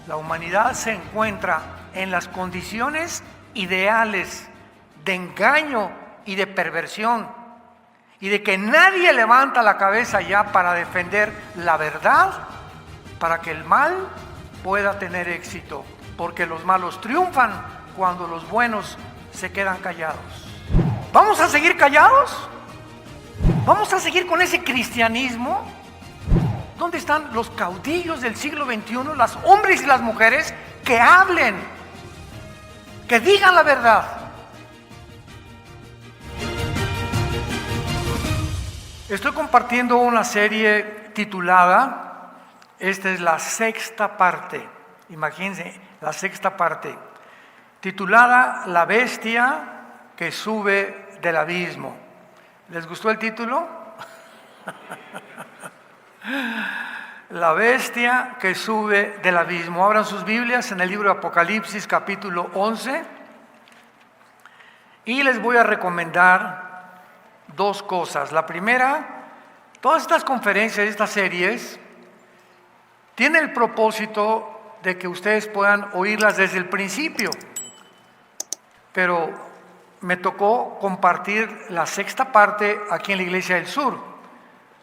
La humanidad se encuentra en las condiciones ideales de engaño y de perversión, y de que nadie levanta la cabeza ya para defender la verdad, para que el mal pueda tener éxito, porque los malos triunfan cuando los buenos se quedan callados. ¿Vamos a seguir callados? ¿Vamos a seguir con ese cristianismo? ¿Dónde están los caudillos del siglo XXI, los hombres y las mujeres que hablen, que digan la verdad? Estoy compartiendo una serie titulada, esta es la sexta parte, imagínense, la sexta parte, titulada La bestia que sube del abismo. ¿Les gustó el título? La bestia que sube del abismo. Abran sus Biblias en el libro de Apocalipsis capítulo 11 y les voy a recomendar dos cosas. La primera, todas estas conferencias, estas series, tienen el propósito de que ustedes puedan oírlas desde el principio, pero me tocó compartir la sexta parte aquí en la Iglesia del Sur.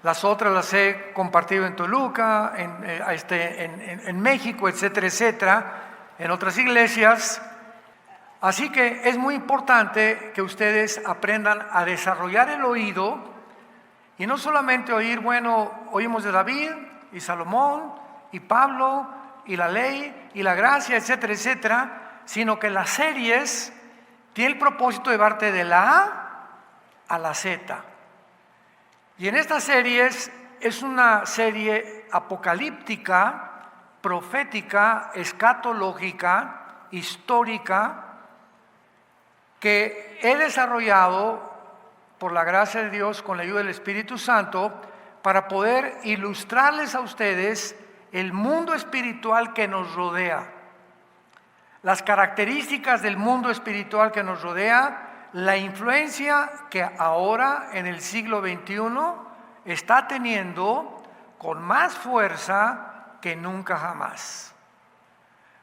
Las otras las he compartido en Toluca, en México, etcétera, etcétera, en otras iglesias. Así que es muy importante que ustedes aprendan a desarrollar el oído y no solamente oír, bueno, oímos de David y Salomón y Pablo y la ley y la gracia, etcétera, etcétera, sino que las series tienen el propósito de llevarte de la A a la Z. Y en estas series es una serie apocalíptica, profética, escatológica, histórica, que he desarrollado por la gracia de Dios con la ayuda del Espíritu Santo para poder ilustrarles a ustedes el mundo espiritual que nos rodea, las características del mundo espiritual que nos rodea, la influencia que ahora en el siglo XXI está teniendo con más fuerza que nunca jamás.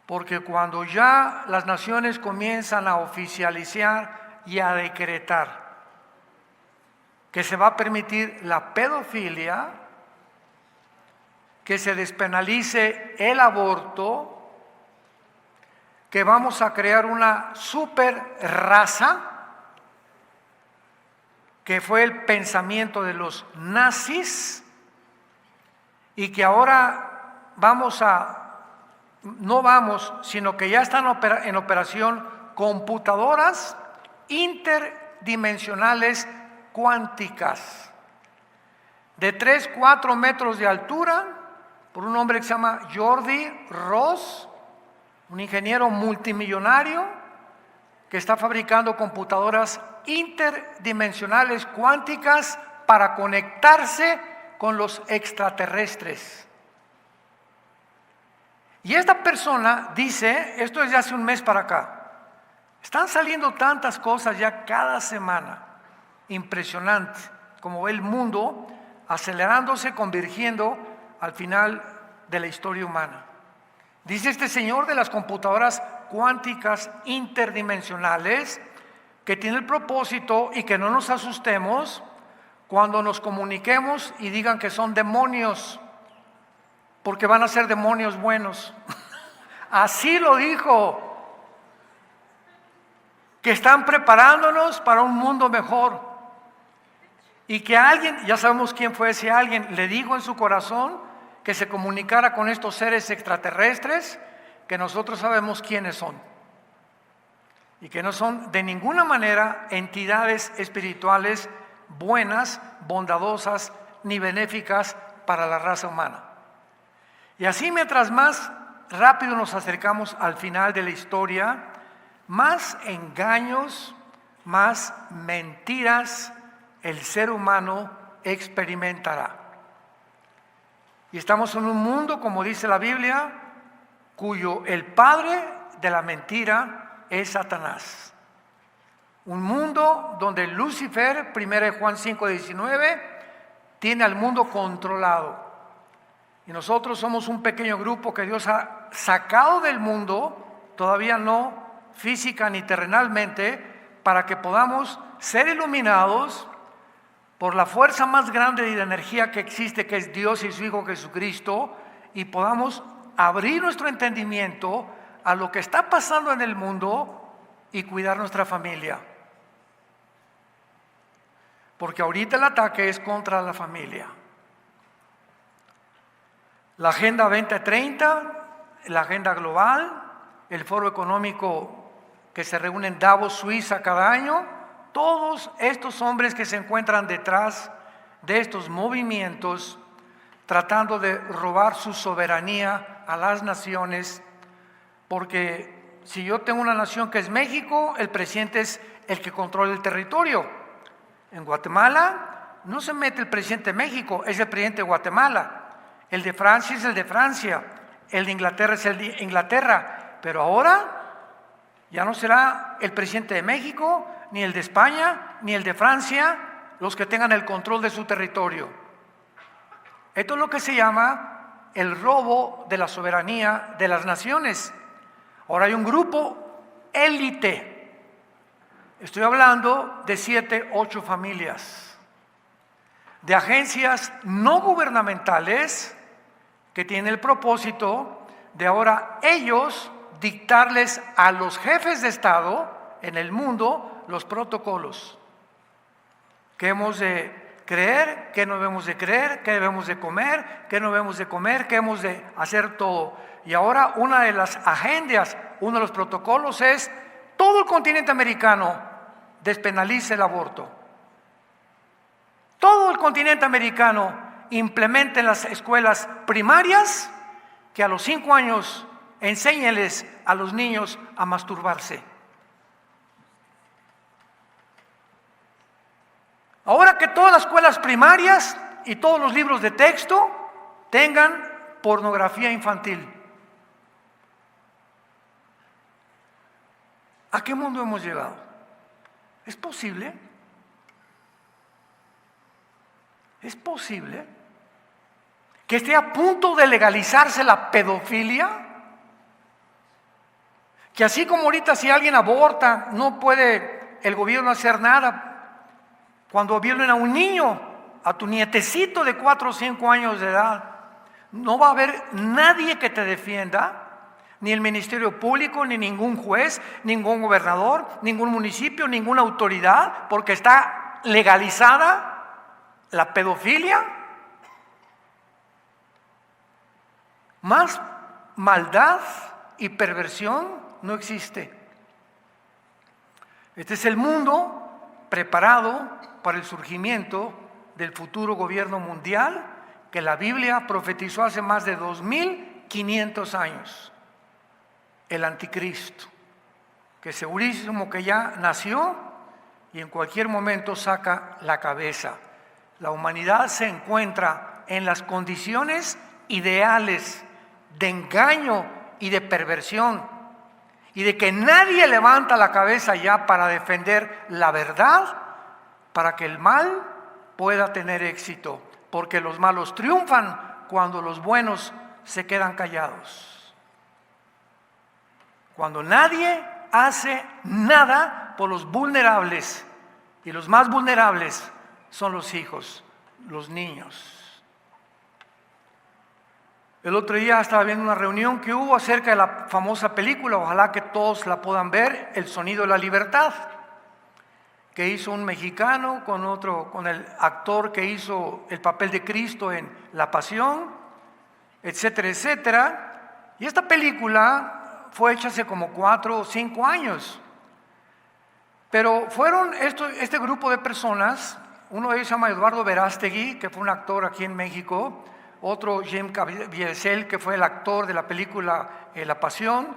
Porque cuando ya las naciones comienzan a oficializar y a decretar que se va a permitir la pedofilia, que se despenalice el aborto, que vamos a crear una super raza, que fue el pensamiento de los nazis, y que ahora sino que ya están en operación computadoras interdimensionales cuánticas de 3-4 metros de altura, por un hombre que se llama Jordi Ross, un ingeniero multimillonario que está fabricando computadoras interdimensionales cuánticas para conectarse con los extraterrestres. Y esta persona dice, esto es de hace un mes para acá, están saliendo tantas cosas ya cada semana, impresionante, como ve el mundo acelerándose, convergiendo al final de la historia humana. Dice este señor de las computadoras cuánticas interdimensionales que tiene el propósito, y que no nos asustemos cuando nos comuniquemos y digan que son demonios, porque van a ser demonios buenos. Así lo dijo, que están preparándonos para un mundo mejor, y que alguien, ya sabemos quién fue ese alguien, le dijo en su corazón que se comunicara con estos seres extraterrestres, que nosotros sabemos quiénes son, y que no son de ninguna manera entidades espirituales buenas, bondadosas, ni benéficas para la raza humana. Y así, mientras más rápido nos acercamos al final de la historia, más engaños, más mentiras el ser humano experimentará. Y estamos en un mundo, como dice la Biblia, cuyo el padre de la mentira es Satanás. Un mundo donde Lucifer, 1 Juan 5:19, tiene al mundo controlado. Y nosotros somos un pequeño grupo que Dios ha sacado del mundo, todavía no física ni terrenalmente, para que podamos ser iluminados por la fuerza más grande y de energía que existe, que es Dios y su Hijo Jesucristo, y podamos abrir nuestro entendimiento a lo que está pasando en el mundo y cuidar nuestra familia. Porque ahorita el ataque es contra la familia. La Agenda 2030, la Agenda Global, el Foro Económico que se reúne en Davos, Suiza, cada año, todos estos hombres que se encuentran detrás de estos movimientos tratando de robar su soberanía a las naciones, porque si yo tengo una nación que es México, el presidente es el que controla el territorio. En Guatemala no se mete el presidente de México, es el presidente de Guatemala. El de Francia es el de Francia, el de Inglaterra es el de Inglaterra, pero ahora ya no será el presidente de México, ni el de España, ni el de Francia, los que tengan el control de su territorio. Esto es lo que se llama el robo de la soberanía de las naciones. Ahora hay un grupo élite. Estoy hablando de 7, 8 familias, de agencias no gubernamentales que tienen el propósito de ahora ellos dictarles a los jefes de Estado en el mundo los protocolos. ¿Qué hemos de creer? ¿Qué no debemos de creer? ¿Qué debemos de comer? ¿Qué no debemos de comer? ¿Qué hemos de hacer todo? Y ahora una de las agendas, uno de los protocolos es todo el continente americano despenalice el aborto. Todo el continente americano implemente en las escuelas primarias que a los 5 años enséñeles a los niños a masturbarse. Ahora que todas las escuelas primarias y todos los libros de texto tengan pornografía infantil. ¿A qué mundo hemos llegado? ¿Es posible? ¿Es posible que esté a punto de legalizarse la pedofilia? Que así como ahorita si alguien aborta, no puede el gobierno hacer nada. Cuando violen a un niño, a tu nietecito de 4 o 5 años de edad, no va a haber nadie que te defienda. Ni el Ministerio Público, ni ningún juez, ningún gobernador, ningún municipio, ninguna autoridad, porque está legalizada la pedofilia. Más maldad y perversión no existe. Este es el mundo preparado para el surgimiento del futuro gobierno mundial que la Biblia profetizó hace más de 2500 años. El anticristo, que segurísimo que ya nació y en cualquier momento saca la cabeza. La humanidad se encuentra en las condiciones ideales de engaño y de perversión, y de que nadie levanta la cabeza ya para defender la verdad, para que el mal pueda tener éxito, porque los malos triunfan cuando los buenos se quedan callados. Cuando nadie hace nada por los vulnerables, y los más vulnerables son los hijos, los niños. El otro día estaba viendo una reunión que hubo acerca de la famosa película, ojalá que todos la puedan ver, El sonido de la libertad, que hizo un mexicano con el actor que hizo el papel de Cristo en La Pasión, etcétera, etcétera. Y esta película fue hecha hace como 4 o 5 años. Pero fueron este grupo de personas, uno de ellos se llama Eduardo Verástegui, que fue un actor aquí en México, otro Jim Caviezel, que fue el actor de la película La Pasión,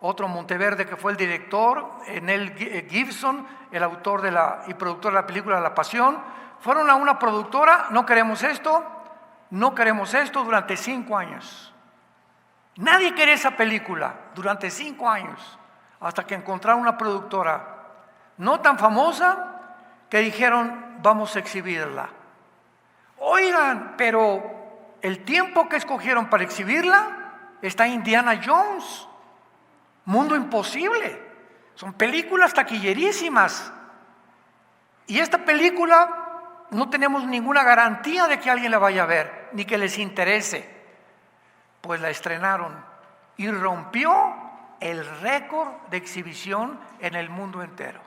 otro Monteverde, que fue el director, Nel Gibson, el autor y productor de la película La Pasión. Fueron a una productora, no queremos esto durante 5 años. Nadie quería esa película durante 5 años, hasta que encontraron una productora no tan famosa que dijeron, vamos a exhibirla. Oigan, pero el tiempo que escogieron para exhibirla está Indiana Jones, Mundo Imposible. Son películas taquillerísimas. Y esta película no tenemos ninguna garantía de que alguien la vaya a ver, ni que les interese. Pues la estrenaron y rompió el récord de exhibición en el mundo entero.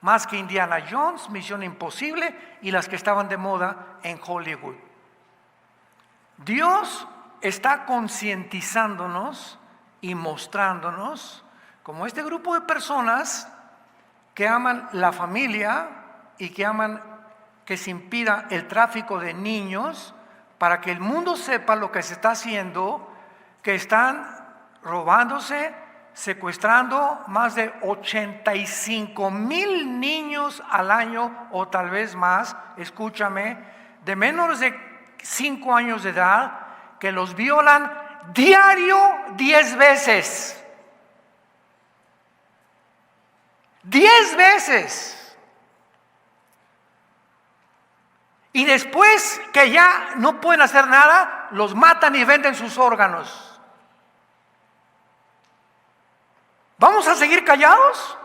Más que Indiana Jones, Misión Imposible y las que estaban de moda en Hollywood. Dios está concientizándonos y mostrándonos como este grupo de personas que aman la familia y que aman que se impida el tráfico de niños, para que el mundo sepa lo que se está haciendo, que están robándose, secuestrando más de 85,000 niños al año o tal vez más, escúchame, de menores de 5 años de edad, que los violan diario 10 veces. 10 veces. Y después que ya no pueden hacer nada, los matan y venden sus órganos. ¿Vamos a seguir callados?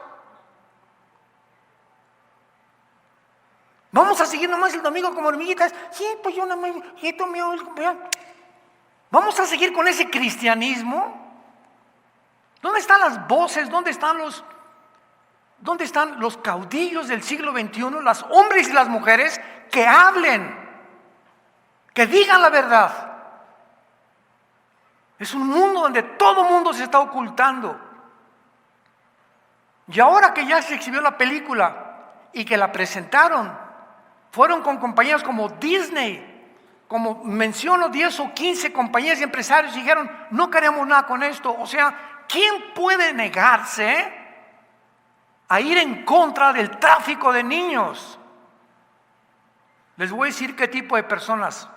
¿Vamos a seguir nomás el domingo como hormiguitas? Sí, pues yo nomás, ¿vamos a seguir con ese cristianismo? ¿Dónde están las voces? ¿Dónde están los caudillos del siglo XXI, los hombres y las mujeres que hablen, que digan la verdad? Es un mundo donde todo mundo se está ocultando. Y ahora que ya se exhibió la película y que la presentaron, fueron con compañías como Disney, como menciono 10 o 15 compañías y empresarios, y dijeron, no queremos nada con esto. O sea, ¿quién puede negarse a ir en contra del tráfico de niños? Les voy a decir qué tipo de personas.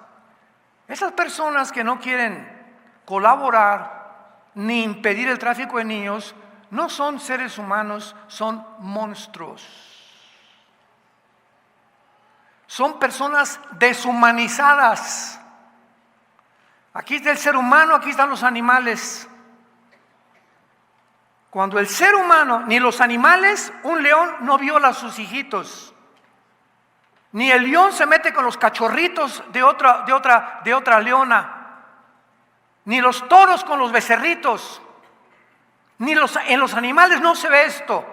Esas personas que no quieren colaborar ni impedir el tráfico de niños no son seres humanos, son monstruos. Son personas deshumanizadas. Aquí está el ser humano, aquí están los animales. Cuando el ser humano, ni los animales, un león no viola a sus hijitos. Ni el león se mete con los cachorritos de otra leona. Ni los toros con los becerritos. En los animales no se ve esto.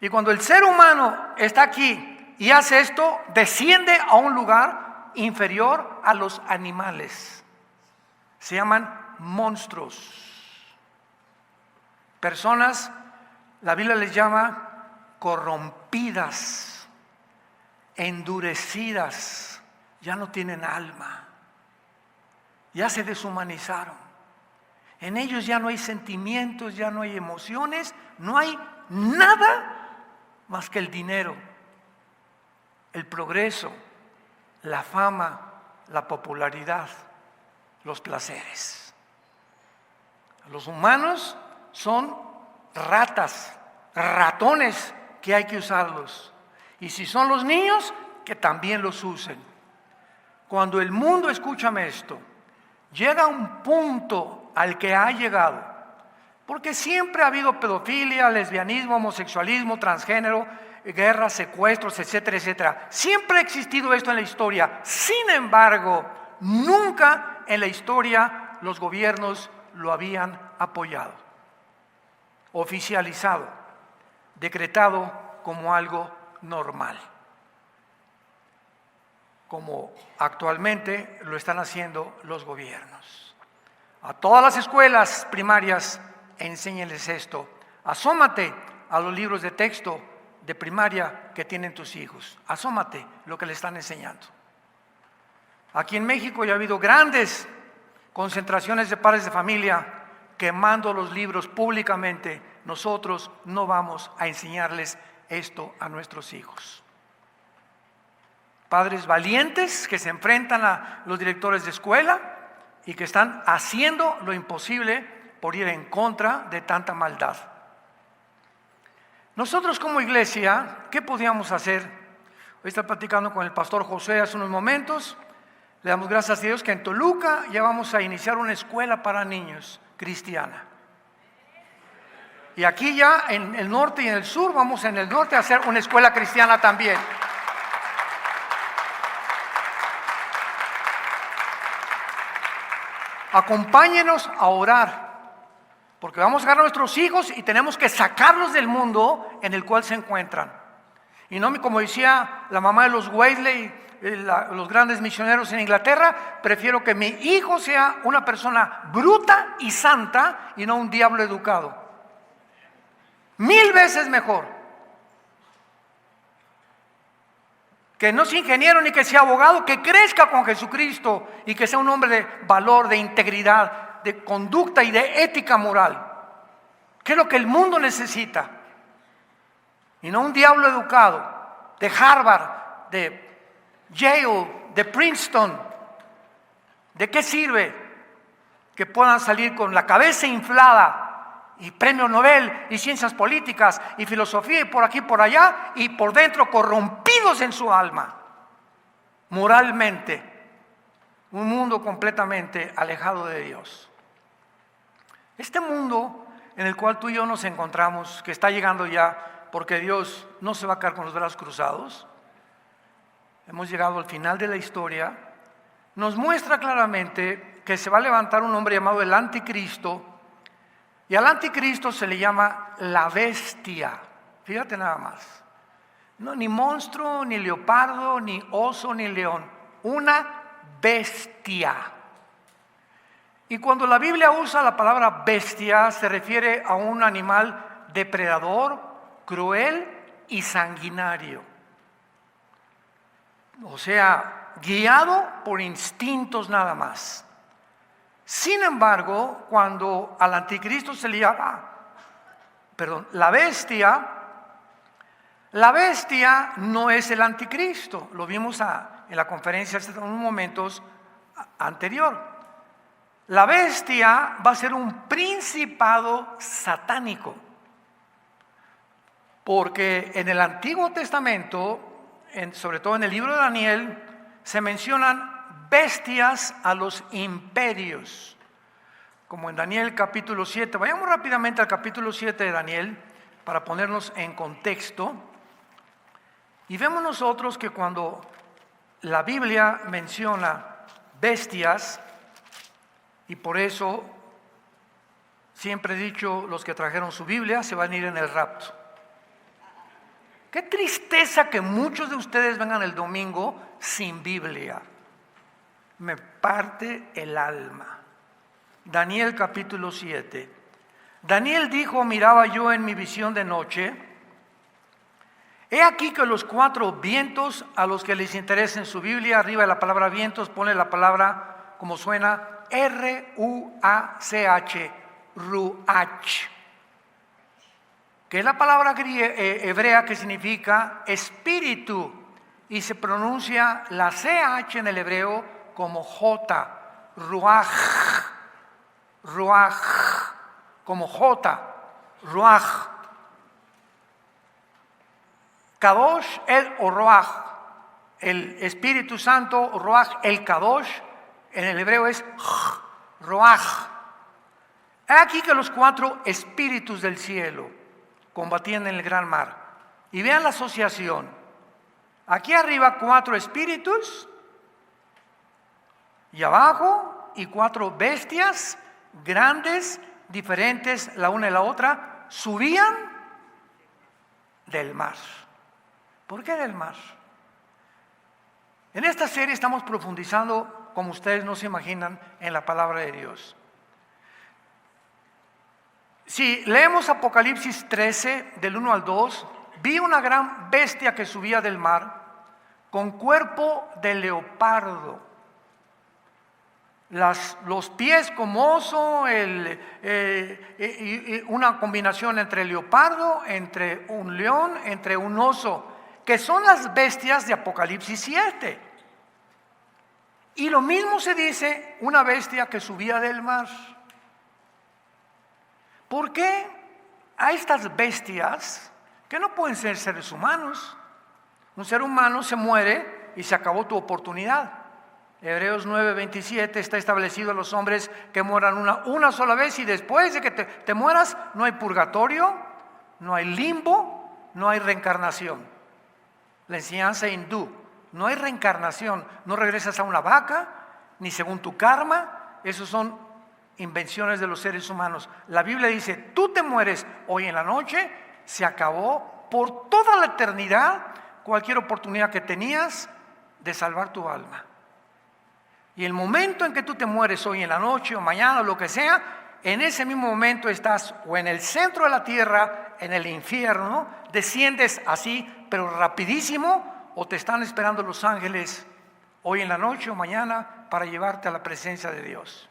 Y cuando el ser humano está aquí y hace esto, desciende a un lugar inferior a los animales. Se llaman monstruos. Personas, la Biblia les llama corrompidas, endurecidas, ya no tienen alma, ya se deshumanizaron. En ellos ya no hay sentimientos, ya no hay emociones, no hay nada más que el dinero, el progreso, la fama, la popularidad, los placeres. Los humanos son ratas, ratones que hay que usarlos. Y si son los niños, que también los usen. Cuando el mundo, escúchame esto, llega a un punto al que ha llegado, porque siempre ha habido pedofilia, lesbianismo, homosexualismo, transgénero, guerras, secuestros, etcétera, etcétera. Siempre ha existido esto en la historia. Sin embargo, nunca en la historia los gobiernos lo habían apoyado, oficializado, decretado como algo normal, como actualmente lo están haciendo los gobiernos. A todas las escuelas primarias enséñenles esto. Asómate a los libros de texto de primaria que tienen tus hijos. Asómate lo que le están enseñando. Aquí en México ya ha habido grandes concentraciones de padres de familia quemando los libros públicamente. Nosotros no vamos a enseñarles esto a nuestros hijos. Padres valientes que se enfrentan a los directores de escuela y que están haciendo lo imposible por ir en contra de tanta maldad. Nosotros como iglesia, ¿qué podíamos hacer? Hoy estaba platicando con el pastor José hace unos momentos. Le damos gracias a Dios que en Toluca ya vamos a iniciar una escuela para niños cristiana. Y aquí ya en el norte y en el sur, vamos en el norte a hacer una escuela cristiana también. Acompáñenos a orar, porque vamos a agarrar a nuestros hijos y tenemos que sacarlos del mundo en el cual se encuentran. Y no, como decía la mamá de los Wesley, los grandes misioneros en Inglaterra, prefiero que mi hijo sea una persona bruta y santa y no un diablo educado. 1000 veces mejor. Que no sea ingeniero ni que sea abogado, que crezca con Jesucristo y que sea un hombre de valor, de integridad, de conducta y de ética moral. ¿Qué es lo que el mundo necesita? Y no un diablo educado de Harvard, de Yale, de Princeton. ¿De qué sirve que puedan salir con la cabeza inflada y premio Nobel y ciencias políticas y filosofía y por aquí y por allá y por dentro corrompidos en su alma, moralmente? Un mundo completamente alejado de Dios. Este mundo en el cual tú y yo nos encontramos, que está llegando ya, porque Dios no se va a quedar con los brazos cruzados, hemos llegado al final de la historia, nos muestra claramente que se va a levantar un hombre llamado el Anticristo, y al Anticristo se le llama la bestia. Fíjate nada más. No, ni monstruo, ni leopardo, ni oso, ni león. Una bestia. Y cuando la Biblia usa la palabra bestia, se refiere a un animal depredador, cruel y sanguinario. O sea, guiado por instintos nada más. Sin embargo, cuando al Anticristo se le llama, la bestia no es el Anticristo. Lo vimos en la conferencia en unos momentos anterior. La bestia va a ser un principado satánico. Porque en el Antiguo Testamento, sobre todo en el libro de Daniel, se mencionan bestias a los imperios, como en Daniel capítulo 7. Vayamos rápidamente al capítulo 7 de Daniel para ponernos en contexto. Y vemos nosotros que cuando la Biblia menciona bestias, y por eso siempre he dicho, los que trajeron su Biblia se van a ir en el rapto. Qué tristeza que muchos de ustedes vengan el domingo sin Biblia. Me parte el alma. Daniel capítulo 7. Daniel dijo: miraba yo en mi visión de noche, he aquí que los 4 vientos, a los que les interesa en su Biblia, arriba de la palabra vientos pone la palabra como suena, R-U-A-C-H, Ruach, que es la palabra hebrea que significa espíritu, y se pronuncia la CH en el hebreo como J, Ruach, Ruach, como J, Ruach. Kadosh el o Ruach, el Espíritu Santo, Ruach el Kadosh, en el hebreo es Ruach. He aquí que los 4 espíritus del cielo combatían en el gran mar. Y vean la asociación. Aquí arriba 4 espíritus y abajo y 4 bestias grandes, diferentes la una y la otra, subían del mar. ¿Por qué del mar? En esta serie estamos profundizando, como ustedes no se imaginan, en la palabra de Dios. Si leemos Apocalipsis 13, del 1 al 2, vi una gran bestia que subía del mar, con cuerpo de leopardo, los pies como oso, una combinación entre leopardo, entre un león, entre un oso, que son las bestias de Apocalipsis 7. Y lo mismo se dice, una bestia que subía del mar. ¿Por qué a estas bestias, que no pueden ser seres humanos? Un ser humano se muere y se acabó tu oportunidad. Hebreos 9:27 está establecido a los hombres que mueran una sola vez, y después de que te mueras no hay purgatorio, no hay limbo, no hay reencarnación. La enseñanza hindú, no hay reencarnación, no regresas a una vaca, ni según tu karma. Esos son invenciones de los seres humanos. La Biblia dice, tú te mueres hoy en la noche, se acabó por toda la eternidad cualquier oportunidad que tenías de salvar tu alma. Y el momento en que tú te mueres hoy en la noche o mañana o lo que sea, en ese mismo momento estás o en el centro de la tierra, en el infierno, desciendes así, pero rapidísimo, o te están esperando los ángeles hoy en la noche o mañana para llevarte a la presencia de Dios.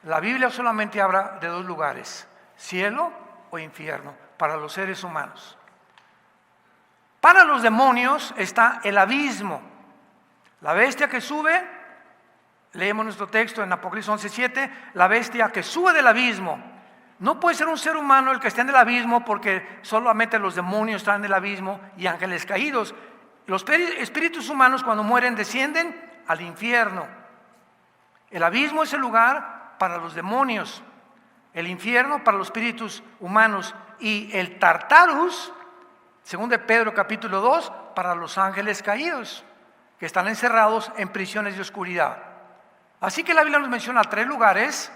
La Biblia solamente habla de dos lugares, cielo o infierno, para los seres humanos. Para los demonios está el abismo. La bestia que sube, leemos nuestro texto en Apocalipsis 11:7, la bestia que sube del abismo. No puede ser un ser humano el que esté en el abismo, porque solamente los demonios están en el abismo y ángeles caídos. Los espíritus humanos cuando mueren descienden al infierno. El abismo es el lugar para los demonios, el infierno para los espíritus humanos, y el Tartarus, según de Pedro capítulo 2, para los ángeles caídos, que están encerrados en prisiones de oscuridad. Así que la Biblia nos menciona tres lugares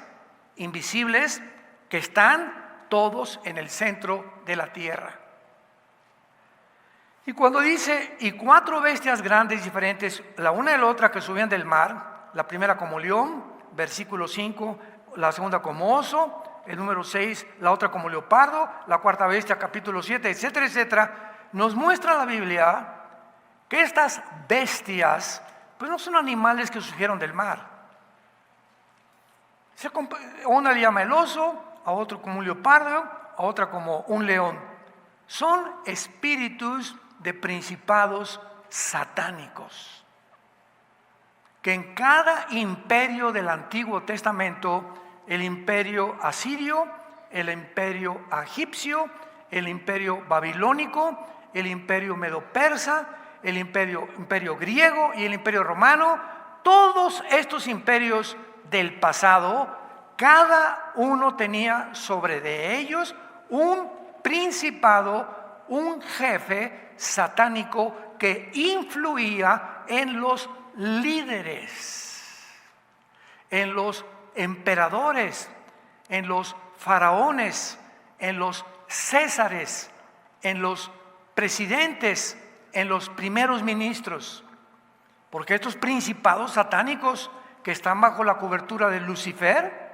invisibles que están todos en el centro de la tierra. Y cuando dice, y cuatro bestias grandes diferentes, la una de la otra, que subían del mar, la primera como león, versículo 5, la segunda como oso, el número 6, la otra como leopardo, la cuarta bestia, capítulo 7, etcétera, etcétera, nos muestra la Biblia que estas bestias pues no son animales que surgieron del mar. Una le llama el oso, a otro como un leopardo, a otra como un león. Son espíritus de principados satánicos, que en cada imperio del Antiguo Testamento, el imperio asirio, el imperio egipcio, el imperio babilónico, el imperio medo-persa, el imperio griego y el imperio romano, todos estos imperios del pasado, cada uno tenía sobre de ellos un principado, un jefe satánico que influía en los líderes, en los emperadores, en los faraones, en los césares, en los presidentes, en los primeros ministros. Porque estos principados satánicos que están bajo la cobertura de Lucifer,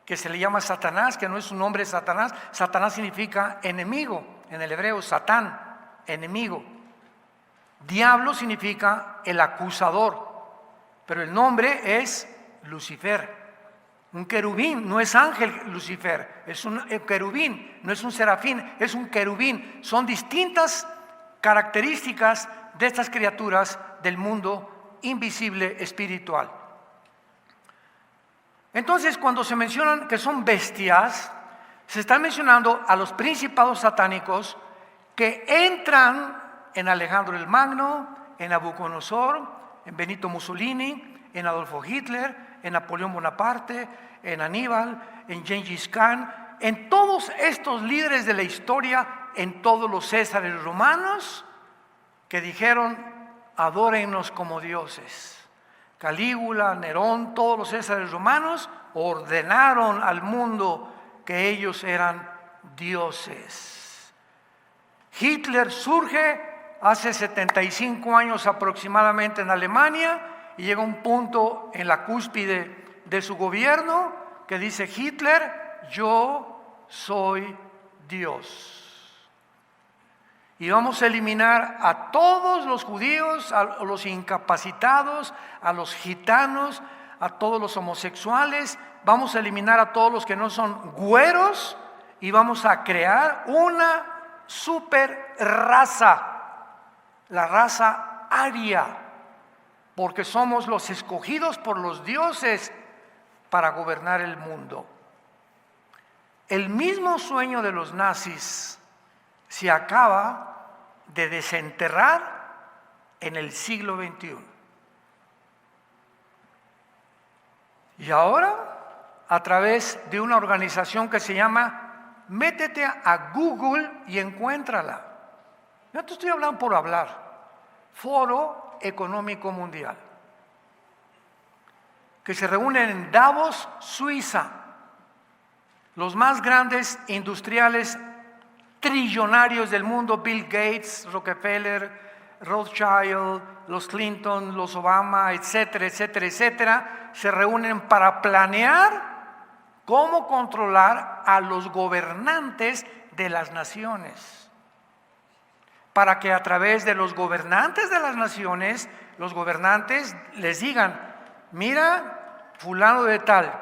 que se le llama Satanás, que no es su nombre Satanás, Satanás significa enemigo, en el hebreo Satán, enemigo. Diablo significa el acusador, pero el nombre es Lucifer. Un querubín, no es ángel Lucifer, es un querubín, no es un serafín, es un querubín. Son distintas características de estas criaturas del mundo invisible espiritual. Entonces, cuando se mencionan que son bestias, se están mencionando a los principados satánicos que entran en Alejandro el Magno, en Nabucodonosor, en Benito Mussolini, en Adolfo Hitler, en Napoleón Bonaparte, en Aníbal, en Gengis Khan, en todos estos líderes de la historia, en todos los césares romanos que dijeron, adórennos como dioses. Calígula, Nerón, todos los césares romanos ordenaron al mundo que ellos eran dioses. Hitler surge hace 75 años aproximadamente en Alemania y llega un punto en la cúspide de su gobierno que dice Hitler, yo soy Dios. Y vamos a eliminar a todos los judíos, a los incapacitados, a los gitanos, a todos los homosexuales, vamos a eliminar a todos los que no son güeros y vamos a crear una super raza, la raza aria, porque somos los escogidos por los dioses para gobernar el mundo. El mismo sueño de los nazis se acaba de desenterrar en el siglo XXI. Y ahora, a través de una organización que se llama, métete a Google y encuéntrala. No te estoy hablando por hablar. Foro Económico Mundial, que se reúnen en Davos, Suiza, los más grandes industriales trillonarios del mundo, Bill Gates, Rockefeller, Rothschild, los Clinton, los Obama, etcétera, etcétera, etcétera, se reúnen para planear cómo controlar a los gobernantes de las naciones, para que a través de los gobernantes de las naciones, los gobernantes les digan: mira, fulano de tal,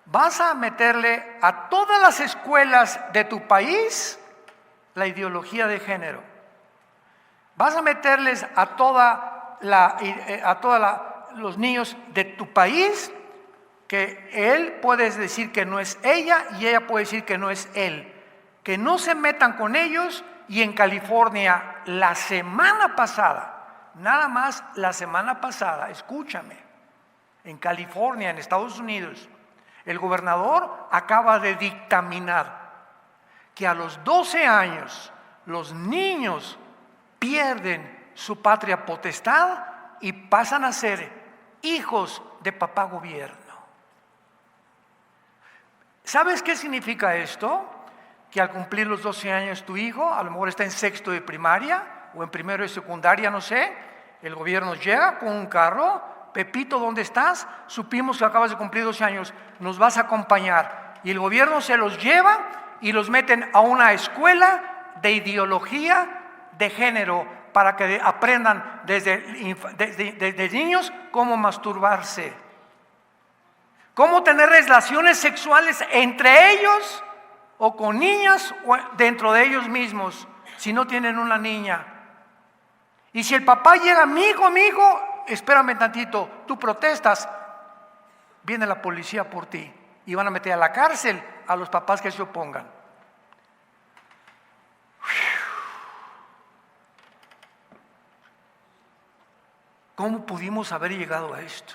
vas a meterle a todas las escuelas de tu país la ideología de género. Vas a meterles a los niños de tu país que él puede decir que no es ella y ella puede decir que no es él. Que no se metan con ellos. Y en California, la semana pasada, nada más la semana pasada, escúchame, en California, en Estados Unidos, el gobernador acaba de dictaminar que a los 12 años los niños pierden su patria potestad y pasan a ser hijos de papá gobierno. ¿Sabes qué significa esto? Que al cumplir los 12 años tu hijo, a lo mejor está en sexto de primaria o en primero de secundaria, no sé, el gobierno llega con un carro: Pepito, ¿dónde estás? Supimos que acabas de cumplir 12 años, nos vas a acompañar. Y el gobierno se los lleva y los meten a una escuela de ideología de género para que aprendan desde niños cómo masturbarse, cómo tener relaciones sexuales entre ellos o con niñas o dentro de ellos mismos, si no tienen una niña. Y si el papá llega: mi hijo, espérame tantito, tú protestas, viene la policía por ti y van a meter a la cárcel a los papás que se opongan. ¿Cómo pudimos haber llegado a esto?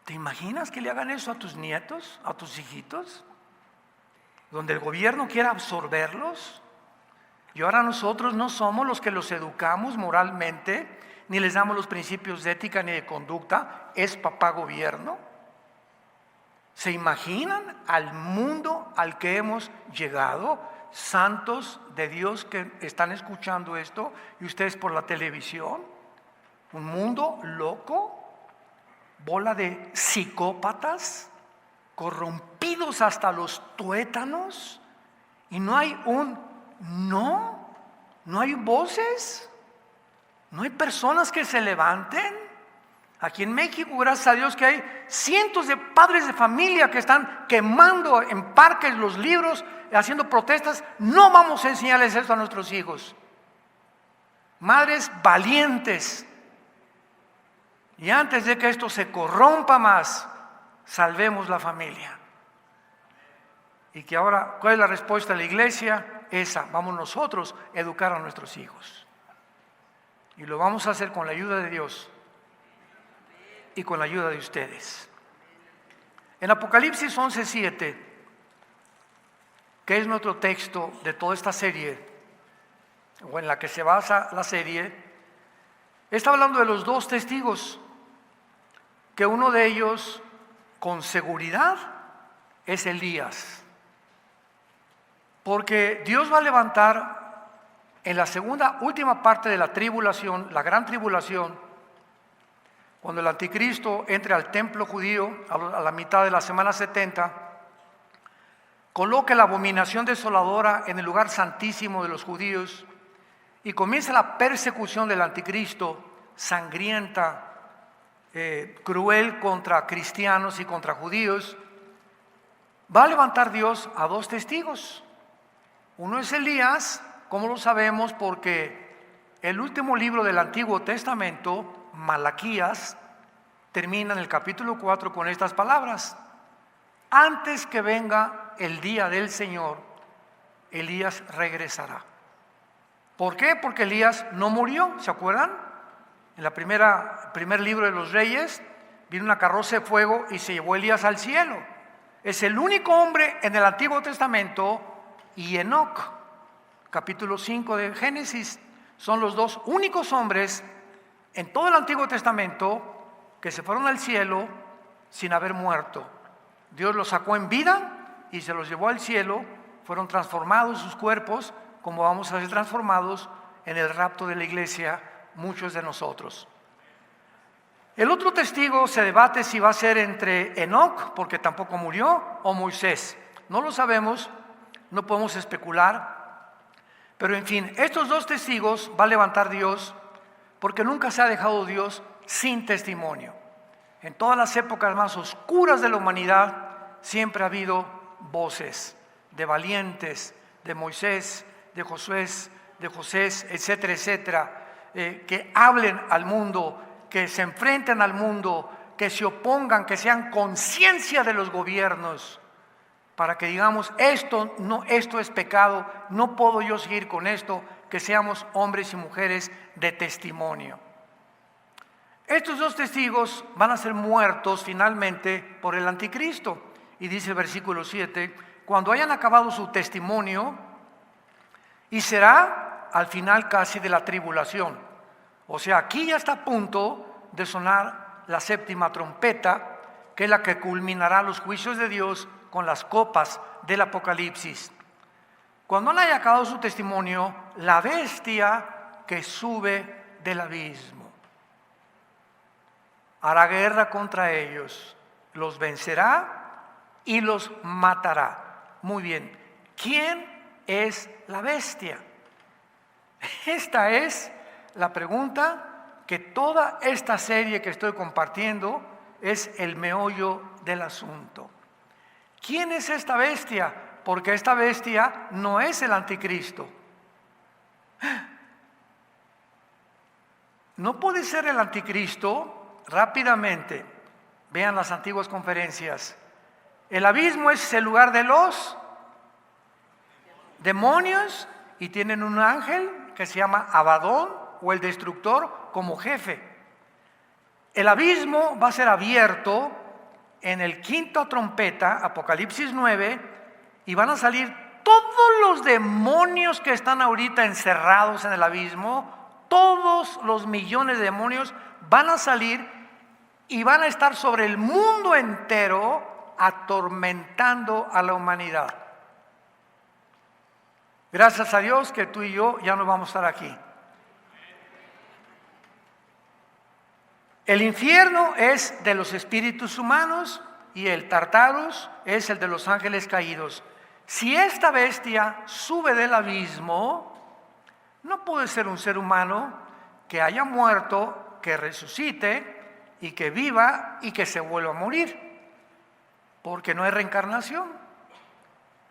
¿Te imaginas que le hagan eso a tus nietos, a tus hijitos? Donde el gobierno quiera absorberlos. Y ahora nosotros no somos los que los educamos moralmente, ni les damos los principios de ética ni de conducta. Es papá gobierno. ¿Se imaginan al mundo al que hemos llegado? Santos de Dios que están escuchando esto y ustedes por la televisión. Un mundo loco, bola de psicópatas, corrompidos hasta los tuétanos, y no hay no hay voces, no hay personas que se levanten. Aquí en México, gracias a Dios, que hay cientos de padres de familia que están quemando en parques los libros, haciendo protestas. No vamos a enseñarles esto a nuestros hijos. Madres valientes. Y antes de que esto se corrompa más, salvemos la familia. Y que ahora, ¿cuál es la respuesta de la iglesia? Esa, vamos nosotros a educar a nuestros hijos. Y lo vamos a hacer con la ayuda de Dios y con la ayuda de ustedes. En Apocalipsis 11:7, que es nuestro texto de toda esta serie, o en la que se basa la serie, está hablando de los dos testigos, que uno de ellos con seguridad es Elías, porque Dios va a levantar en la segunda, última parte de la tribulación, la gran tribulación, cuando el anticristo entre al templo judío a la mitad de la semana 70, coloque la abominación desoladora en el lugar santísimo de los judíos y comienza la persecución del anticristo, sangrienta, cruel contra cristianos y contra judíos. Va a levantar Dios a dos testigos. Uno es Elías, ¿cómo lo sabemos? Porque el último libro del Antiguo Testamento, Malaquías, termina en el capítulo 4 con estas palabras: antes que venga el día del Señor, Elías regresará. ¿Por qué? Porque Elías no murió, ¿se acuerdan? En la primer libro de los Reyes vino una carroza de fuego y se llevó a Elías al cielo. Es el único hombre en el Antiguo Testamento, y Enoc, capítulo 5 de Génesis, son los dos únicos hombres en todo el Antiguo Testamento que se fueron al cielo sin haber muerto. Dios los sacó en vida y se los llevó al cielo, fueron transformados sus cuerpos, como vamos a ser transformados en el rapto de la iglesia, muchos de nosotros. El otro testigo se debate si va a ser entre Enoc, porque tampoco murió, o Moisés. No lo sabemos, no podemos especular, pero en fin, estos dos testigos va a levantar Dios, porque nunca se ha dejado Dios sin testimonio. En todas las épocas más oscuras de la humanidad siempre ha habido voces de valientes, de Moisés, de Josué, de José, etcétera, etcétera, que hablen al mundo, que se enfrenten al mundo, que se opongan, que sean conciencia de los gobiernos, para que digamos, esto es pecado, no puedo yo seguir con esto, que seamos hombres y mujeres de testimonio. Estos dos testigos van a ser muertos finalmente por el anticristo. Y dice el versículo 7, cuando hayan acabado su testimonio, y será al final casi de la tribulación. O sea, aquí ya está a punto de sonar la séptima trompeta, que es la que culminará los juicios de Dios con las copas del Apocalipsis. Cuando haya acabado su testimonio, la bestia que sube del abismo hará guerra contra ellos, los vencerá y los matará. Muy bien, ¿quién es la bestia? Esta es la pregunta que toda esta serie que estoy compartiendo es el meollo del asunto. ¿Quién es esta bestia? Porque esta bestia no es el anticristo. No puede ser el anticristo. Rápidamente, vean las antiguas conferencias. El abismo es el lugar de los demonios y tienen un ángel que se llama Abadón o el destructor como jefe. El abismo va a ser abierto en el quinta trompeta, Apocalipsis 9, y van a salir todos los demonios que están ahorita encerrados en el abismo, todos los millones de demonios van a salir y van a estar sobre el mundo entero atormentando a la humanidad. Gracias a Dios que tú y yo ya no vamos a estar aquí. El infierno es de los espíritus humanos y el Tartarus es el de los ángeles caídos. Si esta bestia sube del abismo, no puede ser un ser humano que haya muerto, que resucite y que viva y que se vuelva a morir, porque no hay reencarnación.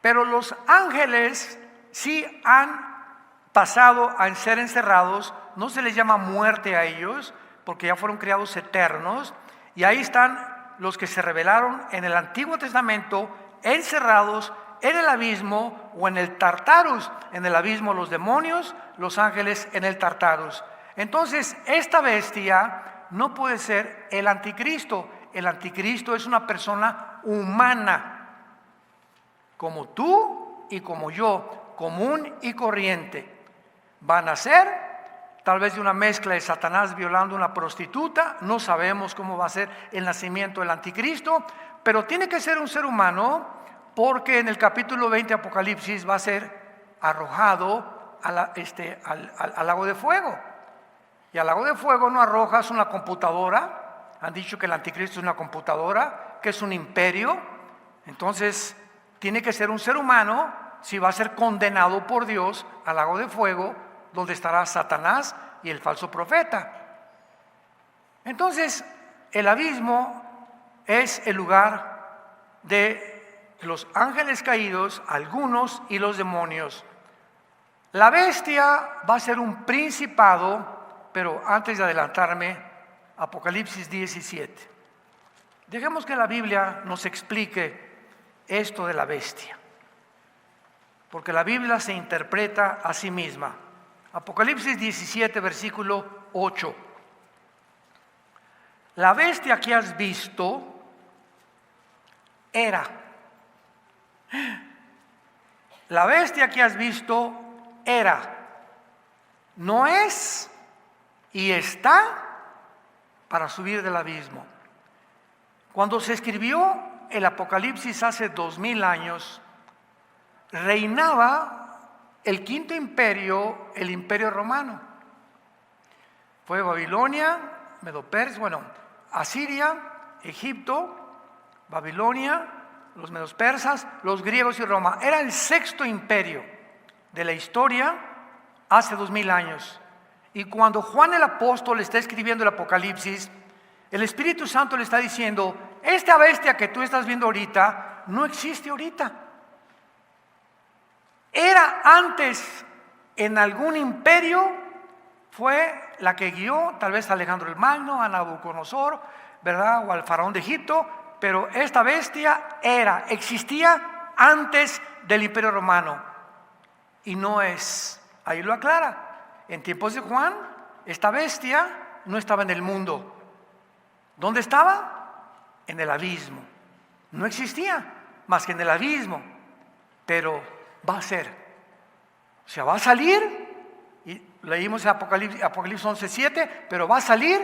Pero los ángeles sí han pasado a ser encerrados, no se les llama muerte a ellos, porque ya fueron creados eternos, y ahí están los que se rebelaron en el Antiguo Testamento, encerrados en el abismo o en el Tartarus. En el abismo los demonios, los ángeles en el Tartarus. Entonces, esta bestia no puede ser el anticristo. El anticristo es una persona humana, como tú y como yo, común y corriente. Van a ser tal vez de una mezcla de Satanás violando a una prostituta, no sabemos cómo va a ser el nacimiento del anticristo, pero tiene que ser un ser humano, porque en el capítulo 20 de Apocalipsis va a ser arrojado al lago de fuego. Y al lago de fuego no arrojas una computadora. Han dicho que el anticristo es una computadora, que es un imperio. Entonces tiene que ser un ser humano si va a ser condenado por Dios al lago de fuego, donde estará Satanás y el falso profeta. Entonces, el abismo es el lugar de los ángeles caídos, algunos, y los demonios. La bestia va a ser un principado, pero antes de adelantarme, Apocalipsis 17. Dejemos que la Biblia nos explique esto de la bestia, porque la Biblia se interpreta a sí misma. Apocalipsis 17, versículo 8. la bestia que has visto era. La bestia que has visto era, no es y está para subir del abismo. Cuando se escribió el Apocalipsis hace 2000 años, reinaba el quinto imperio, el imperio romano. Fue Babilonia, Medo-Persia, Asiria, Egipto, Babilonia, los medos persas, los griegos y Roma. Era el sexto imperio de la historia hace 2000 años. Y cuando Juan el apóstol está escribiendo el Apocalipsis, el Espíritu Santo le está diciendo, esta bestia que tú estás viendo ahorita, no existe ahorita. Era antes en algún imperio, fue la que guió tal vez a Alejandro el Magno, a Nabucodonosor, ¿verdad? O al faraón de Egipto, pero esta bestia existía antes del imperio romano y no es, ahí lo aclara. En tiempos de Juan, esta bestia no estaba en el mundo. ¿Dónde estaba? En el abismo. No existía más que en el abismo, pero va a ser. O sea, va a salir, y leímos en Apocalipsis 11:7, pero va a salir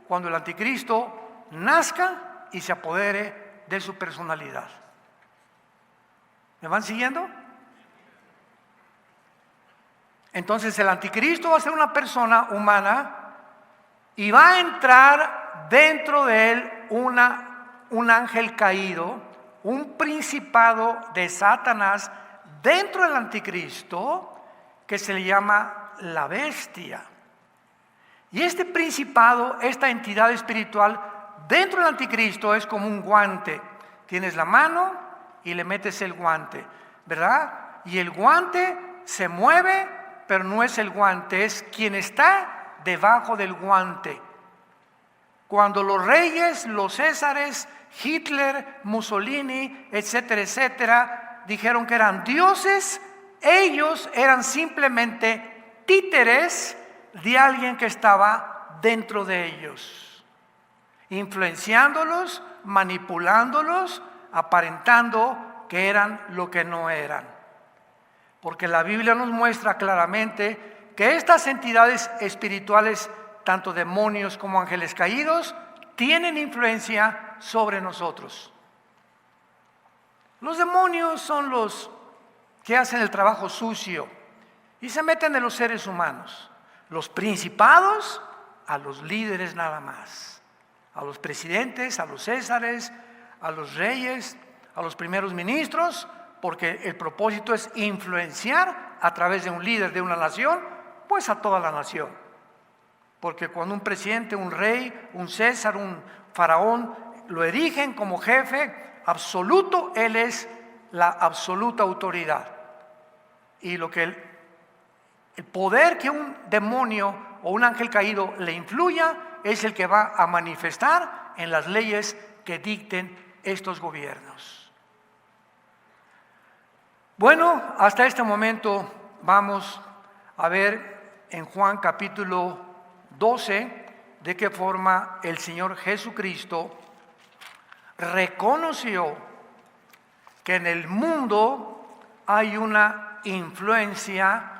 cuando el anticristo nazca y se apodere de su personalidad. ¿Me van siguiendo? Entonces el anticristo va a ser una persona humana y va a entrar dentro de él un ángel caído, un principado de Satanás dentro del anticristo que se le llama la bestia. Y este principado, esta entidad espiritual dentro del anticristo es como un guante. Tienes la mano y le metes el guante, ¿verdad? Y el guante se mueve, pero no es el guante, es quien está debajo del guante. Cuando los reyes, los césares, Hitler, Mussolini, etcétera, etcétera, dijeron que eran dioses, ellos eran simplemente títeres de alguien que estaba dentro de ellos, influenciándolos, manipulándolos, aparentando que eran lo que no eran. Porque la Biblia nos muestra claramente que estas entidades espirituales, tanto demonios como ángeles caídos, tienen influencia sobre nosotros. Los demonios son los que hacen el trabajo sucio y se meten en los seres humanos. Los principados, a los líderes nada más, a los presidentes, a los césares, a los reyes, a los primeros ministros, porque el propósito es influenciar a través de un líder de una nación, pues a toda la nación. Porque cuando un presidente, un rey, un césar, un faraón lo erigen como jefe absoluto, él es la absoluta autoridad. Y lo que el poder que un demonio o un ángel caído le influya es el que va a manifestar en las leyes que dicten estos gobiernos. Bueno, hasta este momento vamos a ver en Juan capítulo 12 de qué forma el Señor Jesucristo reconoció que en el mundo hay una influencia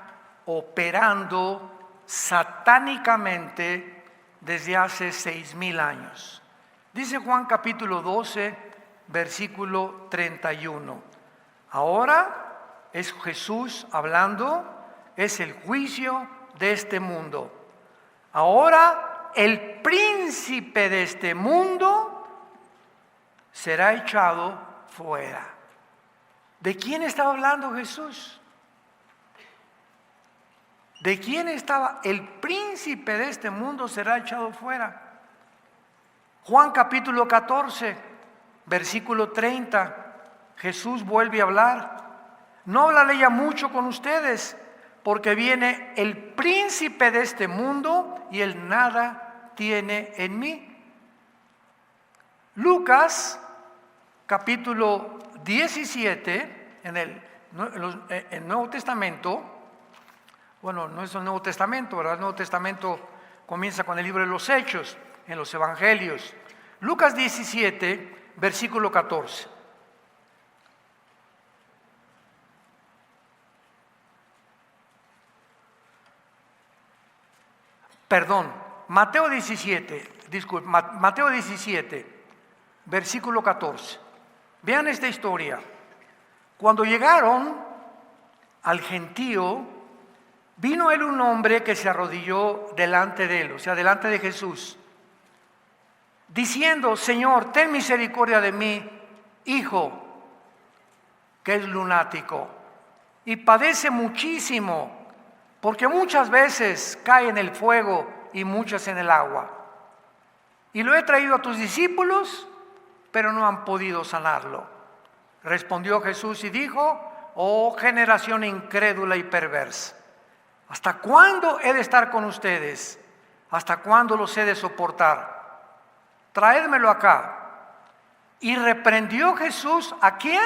operando satánicamente desde hace 6000 años. Dice Juan capítulo 12, versículo 31. Ahora es Jesús hablando, es el juicio de este mundo. Ahora el príncipe de este mundo será echado fuera. ¿De quién estaba hablando Jesús? ¿De quién estaba? El príncipe de este mundo será echado fuera. Juan capítulo 14, versículo 30. Jesús vuelve a hablar. No hablaré ya mucho con ustedes, porque viene el príncipe de este mundo y él nada tiene en mí. Lucas capítulo 17, en el Nuevo Testamento, bueno, no es el Nuevo Testamento, ¿verdad? El Nuevo Testamento comienza con el libro de los Hechos, en los evangelios. Lucas 17, versículo 14. Perdón, Mateo 17, Mateo 17, versículo 14. Vean esta historia. Cuando llegaron al gentío, vino él un hombre que se arrodilló delante de él, o sea, delante de Jesús, diciendo: Señor, ten misericordia de mi hijo, que es lunático y padece muchísimo, porque muchas veces cae en el fuego y muchas en el agua. Y lo he traído a tus discípulos, pero no han podido sanarlo. Respondió Jesús y dijo: oh generación incrédula y perversa, ¿hasta cuándo he de estar con ustedes? ¿Hasta cuándo los he de soportar? Traédmelo acá. Y reprendió Jesús, ¿a quién?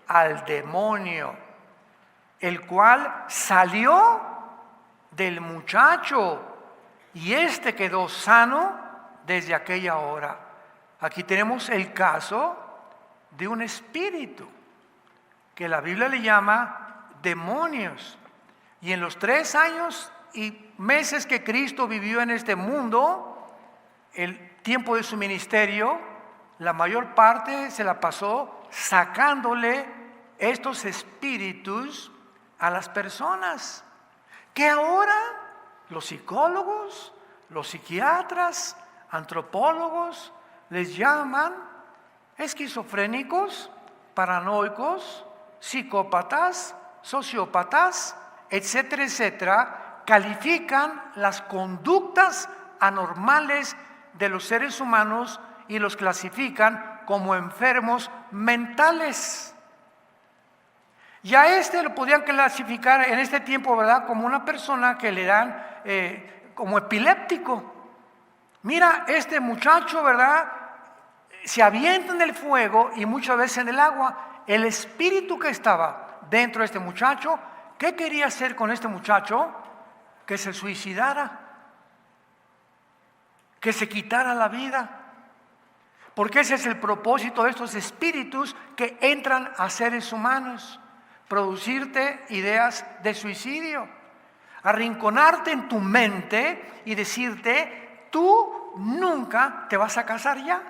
Al demonio, el cual salió del muchacho, y éste quedó sano desde aquella hora. Aquí tenemos el caso de un espíritu que la Biblia le llama demonios. Y en los 3 años y meses que Cristo vivió en este mundo, el tiempo de su ministerio, la mayor parte se la pasó sacándole estos espíritus a las personas, que ahora los psicólogos, los psiquiatras, antropólogos les llaman esquizofrénicos, paranoicos, psicópatas, sociópatas, etcétera, etcétera. Califican las conductas anormales de los seres humanos y los clasifican como enfermos mentales. Y a este lo podían clasificar en este tiempo, ¿verdad?, como una persona que le dan como epiléptico. Mira, este muchacho, ¿verdad?, se avienta en el fuego y muchas veces en el agua. El espíritu que estaba dentro de este muchacho, ¿qué quería hacer con este muchacho? Que se suicidara, que se quitara la vida. Porque ese es el propósito de estos espíritus que entran a seres humanos: producirte ideas de suicidio, arrinconarte en tu mente y decirte: tú nunca te vas a casar ya,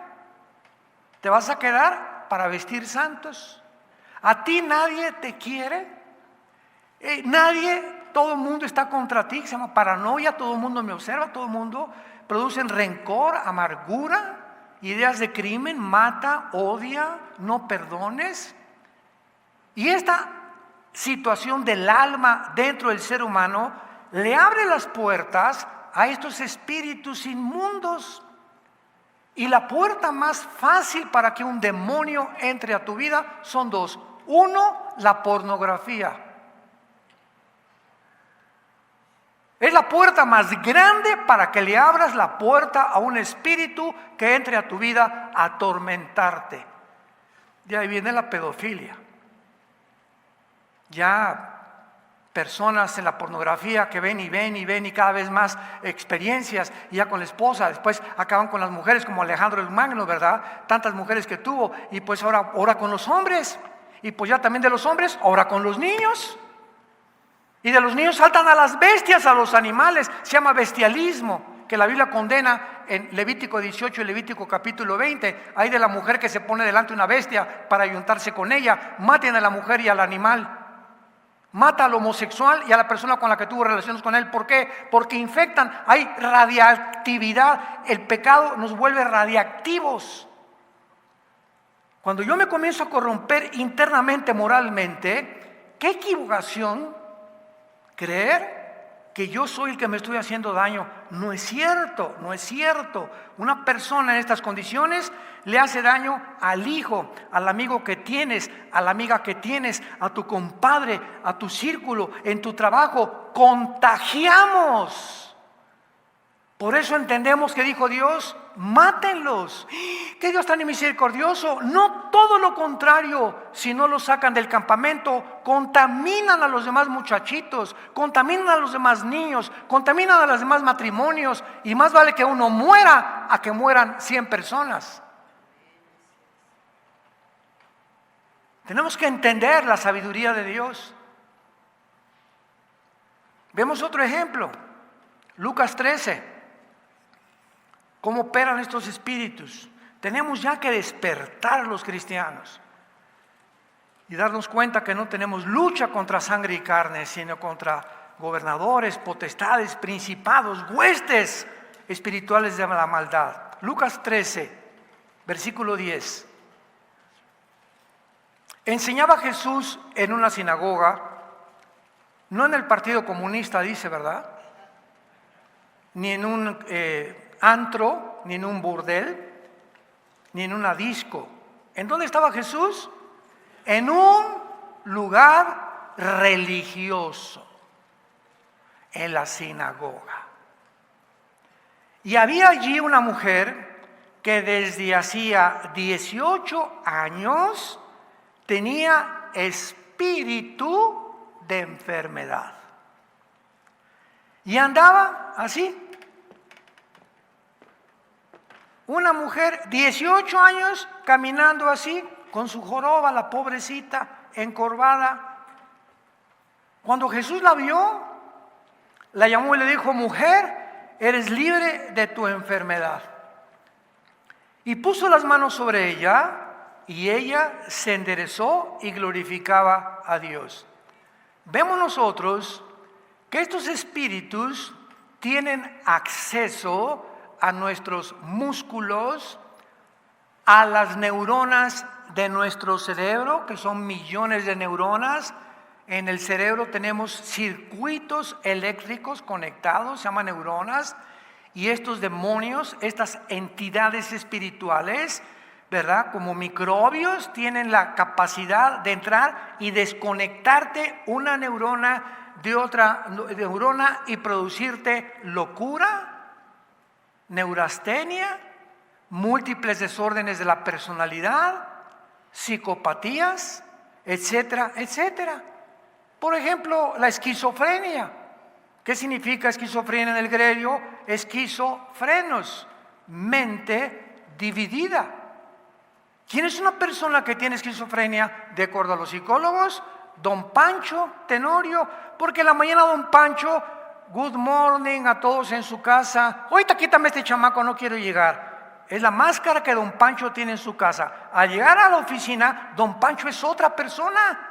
te vas a quedar para vestir santos, a ti nadie te quiere, todo el mundo está contra ti, se llama paranoia, todo el mundo me observa, todo el mundo producen rencor, amargura, ideas de crimen, mata, odia, no perdones. Y esta situación del alma dentro del ser humano le abre las puertas a estos espíritus inmundos. Y la puerta más fácil para que un demonio entre a tu vida son 2. 1, la pornografía. Es la puerta más grande para que le abras la puerta a un espíritu que entre a tu vida a atormentarte. De ahí viene la pedofilia. Ya personas en la pornografía que ven y cada vez más experiencias, y ya con la esposa, después acaban con las mujeres como Alejandro el Magno, ¿verdad? Tantas mujeres que tuvo, y pues ahora con los hombres, y pues ya también de los hombres, ahora con los niños. Y de los niños saltan a las bestias, a los animales. Se llama bestialismo, que la Biblia condena en Levítico 18 y Levítico capítulo 20. Hay de la mujer que se pone delante de una bestia para ayuntarse con ella. Maten a la mujer y al animal. Mata al homosexual y a la persona con la que tuvo relaciones con él. ¿Por qué? Porque infectan, hay radiactividad. El pecado nos vuelve radiactivos. Cuando yo me comienzo a corromper internamente, moralmente, qué equivocación creer que yo soy el que me estoy haciendo daño. No es cierto, no es cierto. Una persona en estas condiciones le hace daño al hijo, al amigo que tienes, a la amiga que tienes, a tu compadre, a tu círculo, en tu trabajo. Contagiamos. Por eso entendemos que dijo Dios, mátenlos. Que Dios tan misericordioso. No todo lo contrario, si no los sacan del campamento, contaminan a los demás muchachitos, contaminan a los demás niños, contaminan a los demás matrimonios, y más vale que uno muera a que mueran 100 personas. Tenemos que entender la sabiduría de Dios. Vemos otro ejemplo, Lucas 13. ¿Cómo operan estos espíritus? Tenemos ya que despertar los cristianos y darnos cuenta que no tenemos lucha contra sangre y carne, sino contra gobernadores, potestades, principados, huestes espirituales de la maldad. Lucas 13, versículo 10. Enseñaba Jesús en una sinagoga, no en el Partido Comunista, dice, ¿verdad? Ni en un antro, ni en un burdel, ni en una disco. ¿En dónde estaba Jesús? En un lugar religioso, en la sinagoga. Y había allí una mujer que desde hacía 18 años tenía espíritu de enfermedad. Y andaba así. Una mujer, 18 años, caminando así, con su joroba, la pobrecita, encorvada. Cuando Jesús la vio, la llamó y le dijo, mujer, eres libre de tu enfermedad. Y puso las manos sobre ella, y ella se enderezó y glorificaba a Dios. Vemos nosotros que estos espíritus tienen acceso a nuestros músculos, a las neuronas de nuestro cerebro, que son millones de neuronas. En el cerebro tenemos circuitos eléctricos conectados, se llaman neuronas, y estos demonios, estas entidades espirituales, ¿verdad? Como microbios, tienen la capacidad de entrar y desconectarte una neurona de otra neurona y producirte locura, neurastenia, múltiples desórdenes de la personalidad, psicopatías, etcétera, etcétera. Por ejemplo, la esquizofrenia. ¿Qué significa esquizofrenia en el griego? Esquizofrenos, mente dividida. ¿Quién es una persona que tiene esquizofrenia? De acuerdo a los psicólogos, don Pancho Tenorio, porque en la mañana don Pancho, good morning a todos en su casa. Ahorita quítame este chamaco, no quiero llegar. Es la máscara que don Pancho tiene en su casa. Al llegar a la oficina, don Pancho es otra persona.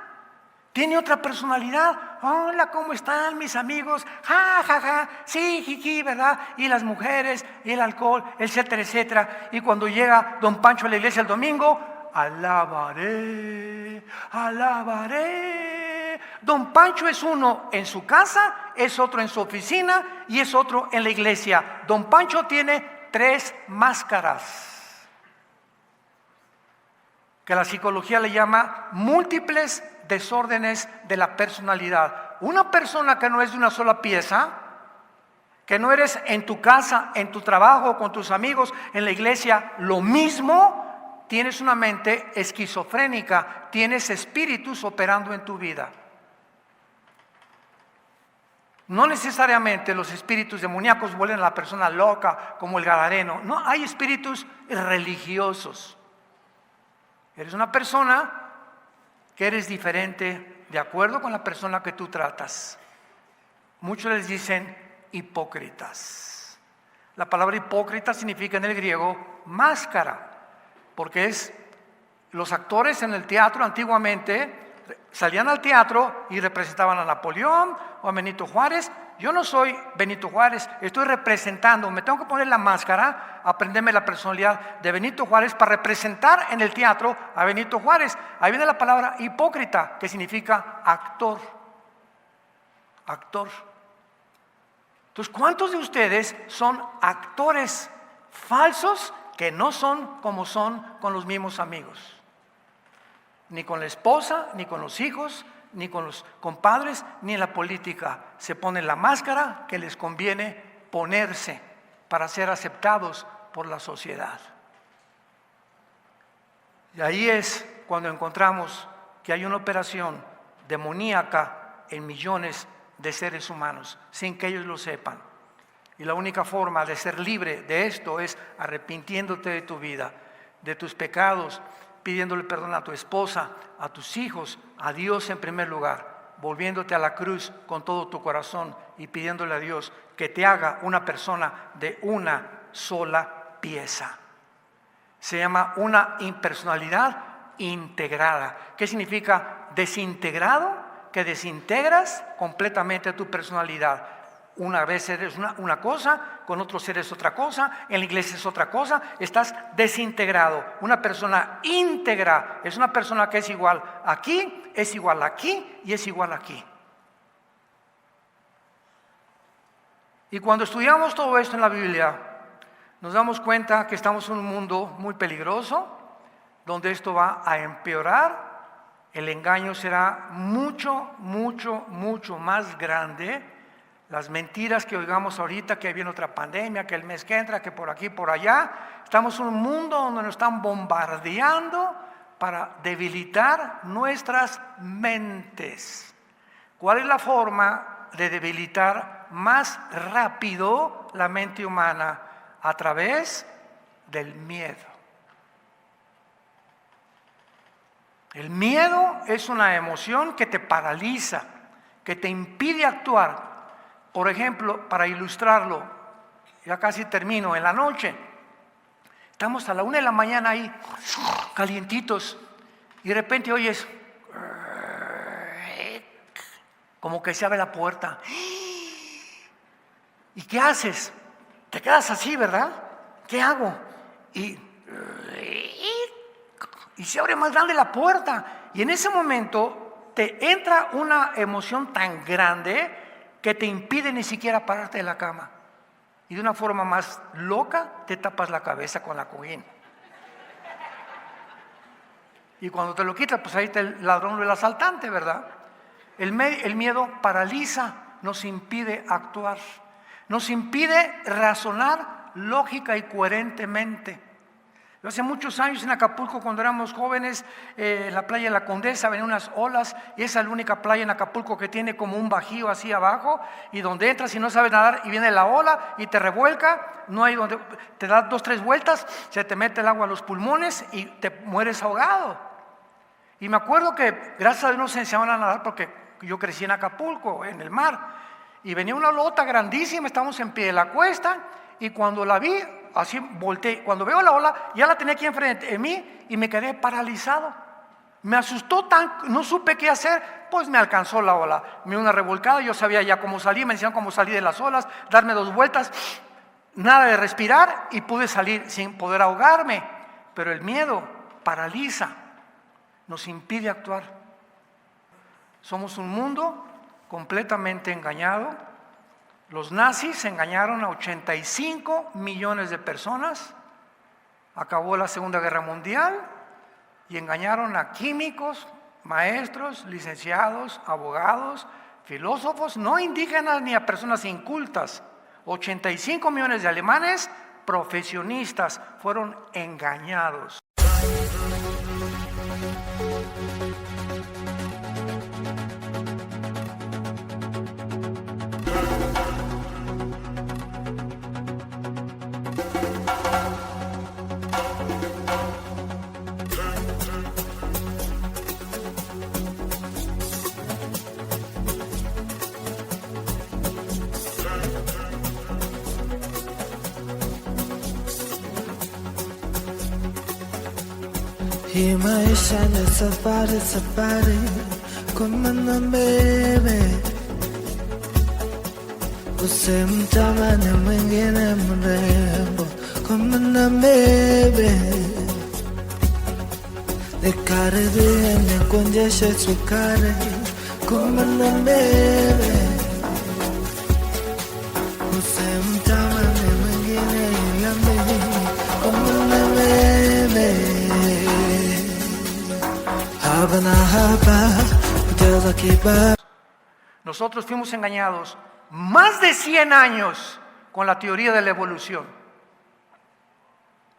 Tiene otra personalidad. Hola, ¿cómo están mis amigos? Ja, ja, ja, sí, jiji, ¿verdad? Y las mujeres, y el alcohol, etcétera, etcétera. Y cuando llega don Pancho a la iglesia el domingo, alabaré, alabaré. Don Pancho es uno en su casa, es otro en su oficina y es otro en la iglesia. Don Pancho tiene 3 máscaras, que la psicología le llama múltiples desórdenes de la personalidad. Una persona que no es de una sola pieza, que no eres en tu casa, en tu trabajo, con tus amigos, en la iglesia, lo mismo, tienes una mente esquizofrénica, tienes espíritus operando en tu vida. No necesariamente los espíritus demoníacos vuelven a la persona loca como el gadareno. No, hay espíritus religiosos. Eres una persona que eres diferente de acuerdo con la persona que tú tratas. Muchos les dicen hipócritas. La palabra hipócrita significa en el griego máscara, porque es los actores en el teatro antiguamente salían al teatro y representaban a Napoleón o a Benito Juárez. Yo no soy Benito Juárez, estoy representando, me tengo que poner la máscara, aprenderme la personalidad de Benito Juárez para representar en el teatro a Benito Juárez. Ahí viene la palabra hipócrita, que significa actor. Actor. Entonces, ¿cuántos de ustedes son actores falsos que no son como son con los mismos amigos? Ni con la esposa, ni con los hijos, ni con los compadres, ni en la política. Se ponen la máscara que les conviene ponerse. para ser aceptados por la sociedad. Y ahí es cuando encontramos que hay una operación demoníaca en millones de seres humanos, sin que ellos lo sepan. Y la única forma de ser libre de esto es arrepintiéndote de tu vida, de tus pecados, pidiéndole perdón a tu esposa, a tus hijos, a Dios en primer lugar, volviéndote a la cruz con todo tu corazón y pidiéndole a Dios que te haga una persona de una sola pieza. Se llama una impersonalidad integrada. ¿Qué significa desintegrado? Que desintegras completamente tu personalidad. Una vez eres una cosa, con otros eres otra cosa, en la iglesia es otra cosa, estás desintegrado. Una persona íntegra es una persona que es igual aquí, es igual aquí y es igual aquí. Y cuando estudiamos todo esto en la Biblia, nos damos cuenta que estamos en un mundo muy peligroso, donde esto va a empeorar. El engaño será mucho, mucho, mucho más grande. Las mentiras que oigamos ahorita, que viene otra pandemia, que el mes que entra, que por aquí, por allá. Estamos en un mundo donde nos están bombardeando para debilitar nuestras mentes. ¿Cuál es la forma de debilitar más rápido la mente humana? A través del miedo. El miedo es una emoción que te paraliza, que te impide actuar. Por ejemplo, para ilustrarlo, ya casi termino, en la noche, estamos a la 1 de la mañana ahí, calientitos, y de repente oyes, como que se abre la puerta. ¿Y qué haces? Te quedas así, ¿verdad? ¿Qué hago? Y se abre más grande la puerta. Y en ese momento te entra una emoción tan grande que te impide ni siquiera pararte de la cama. Y de una forma más loca te tapas la cabeza con la cojín. Y cuando te lo quitas, pues ahí está el ladrón o el asaltante, ¿verdad? El miedo paraliza, nos impide actuar. Nos impide razonar lógica y coherentemente. Yo hace muchos años en Acapulco, cuando éramos jóvenes, en la playa de la Condesa venían unas olas, y esa es la única playa en Acapulco que tiene como un bajío así abajo, y donde entras y no sabes nadar y viene la ola y te revuelca, no hay donde, te das 2 o 3 vueltas, se te mete el agua a los pulmones y te mueres ahogado. Y me acuerdo que gracias a Dios nos enseñaban a nadar porque yo crecí en Acapulco, en el mar. Y venía una olota grandísima, estábamos en pie de la cuesta, y cuando la vi, así volteé. Cuando veo la ola, ya la tenía aquí enfrente de mí y me quedé paralizado. Me asustó no supe qué hacer, pues me alcanzó la ola. Me dio una revolcada, yo sabía ya cómo salir, me enseñaron cómo salir de las olas, darme 2 vueltas, nada de respirar y pude salir sin poder ahogarme. Pero el miedo paraliza, nos impide actuar. Somos un mundo completamente engañado. Los nazis engañaron a 85 millones de personas, acabó la Segunda Guerra Mundial y engañaron a químicos, maestros, licenciados, abogados, filósofos, no indígenas ni a personas incultas. 85 millones de alemanes profesionistas fueron engañados. Hii maisha ni safari, safari kumana mbele, usimtamani mwingine mrembo, kumana mbele, nikaribie nikuonjeshe sukari, kumana mbele, usimtamani mwingine ila mimi, kumana mbele. Nosotros fuimos engañados más de 100 años con la teoría de la evolución.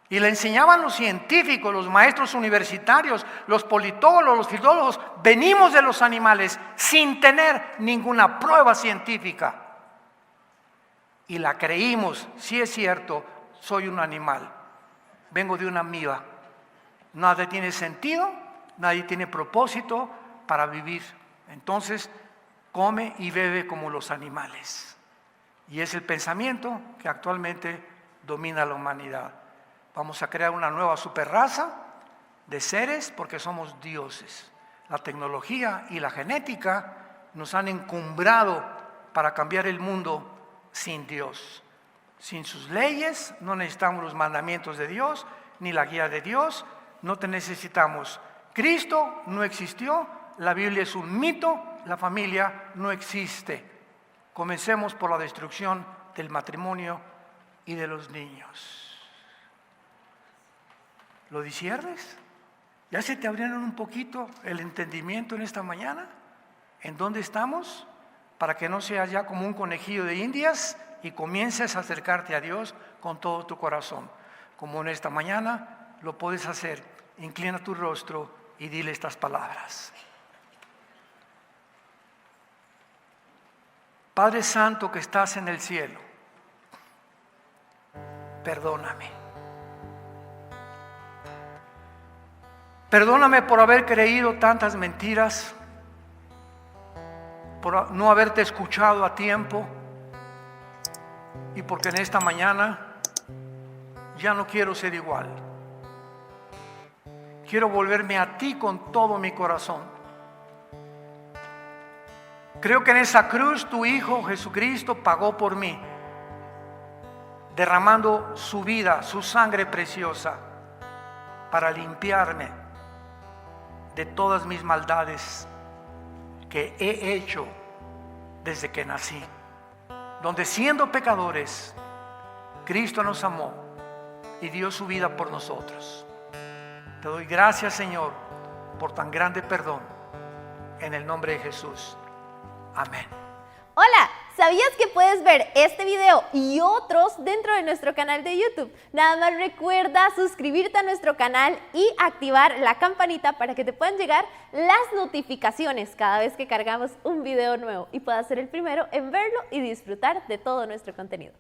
Y le enseñaban los científicos, los maestros universitarios, los politólogos, los filólogos, venimos de los animales sin tener ninguna prueba científica. Y la creímos, sí es cierto, soy un animal, vengo de una amiba. Nada tiene sentido, nadie tiene propósito para vivir. Entonces, come y bebe como los animales. Y es el pensamiento que actualmente domina la humanidad. Vamos a crear una nueva superraza de seres porque somos dioses. La tecnología y la genética nos han encumbrado para cambiar el mundo sin Dios. Sin sus leyes, no necesitamos los mandamientos de Dios, ni la guía de Dios, no te necesitamos. Cristo no existió, la Biblia es un mito, la familia no existe. Comencemos por la destrucción del matrimonio y de los niños. ¿Lo disiernes? ¿Ya se te abrieron un poquito el entendimiento en esta mañana? ¿En dónde estamos? Para que no seas ya como un conejillo de indias y comiences a acercarte a Dios con todo tu corazón. Como en esta mañana lo puedes hacer. Inclina tu rostro y dile estas palabras. Padre Santo que estás en el cielo, perdóname. Perdóname por haber creído tantas mentiras, por no haberte escuchado a tiempo y porque en esta mañana ya no quiero ser igual. Quiero volverme a ti con todo mi corazón. Creo que en esa cruz tu Hijo Jesucristo pagó por mí, derramando su vida, su sangre preciosa, para limpiarme de todas mis maldades que he hecho desde que nací. Donde siendo pecadores, Cristo nos amó y dio su vida por nosotros. Te doy gracias, Señor, por tan grande perdón. En el nombre de Jesús. Amén. Hola, ¿sabías que puedes ver este video y otros dentro de nuestro canal de YouTube? Nada más recuerda suscribirte a nuestro canal y activar la campanita para que te puedan llegar las notificaciones cada vez que cargamos un video nuevo y puedas ser el primero en verlo y disfrutar de todo nuestro contenido.